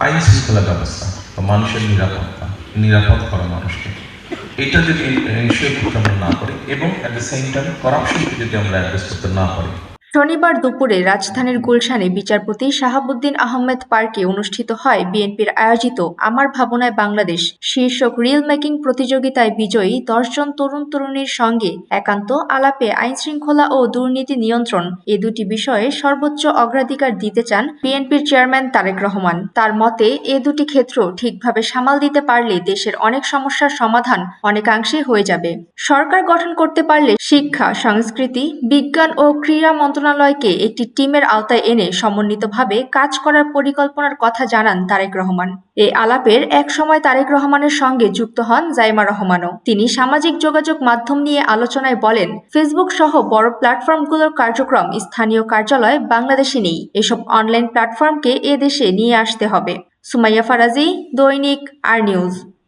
আইন শৃঙ্খলা ব্যবস্থা বা মানুষের নিরাপদ করা মানুষকে, এটা যদি এনশিওর করতে আমরা না করি এবং অ্যাট দ্য সেম টাইম করাপশনকে যদি আমরা অ্যাড্রেস করতে না পারি। শনিবার দুপুরে রাজধানীর গুলশানে বিচারপতি শাহাবুদ্দিন আহমেদ পার্কে অনুষ্ঠিত হয় বিএনপির আয়োজিত আমার ভাবনায় বাংলাদেশ শীর্ষক রিল মেকিং প্রতিযোগিতায় বিজয়ী ১০ জন তরুণ তরুণীর সঙ্গে একান্ত আলাপে আইনশৃঙ্খলা ও দুর্নীতি নিয়ন্ত্রণ এ দুটি বিষয়ে সর্বোচ্চ অগ্রাধিকার দিতে চান বিএনপির চেয়ারম্যান তারেক রহমান। তার মতে এ দুটি ক্ষেত্র ঠিকভাবে সামাল দিতে পারলে দেশের অনেক সমস্যার সমাধান অনেকাংশেই হয়ে যাবে। সরকার গঠন করতে পারলে শিক্ষা, সংস্কৃতি, বিজ্ঞান ও ক্রীড়া মন্ত্রণালয়কে একটি টিমের আওতায় এনে সমন্বিতভাবে কাজ করার পরিকল্পনার কথা জানান তারেক রহমান। এই আলাপের এক সময় তারেক রহমানের সঙ্গে যুক্ত হন জাইমা রহমানও। তিনি সামাজিক যোগাযোগ মাধ্যম নিয়ে আলোচনায় বলেন, ফেসবুক সহ বড় প্ল্যাটফর্মগুলোর কার্যক্রম স্থানীয় কার্যালয় বাংলাদেশে নেই। এসব অনলাইন প্ল্যাটফর্মকে এ দেশে নিয়ে আসতে হবে। সুমাইয়া ফারাজি, দৈনিক আর নিউজ।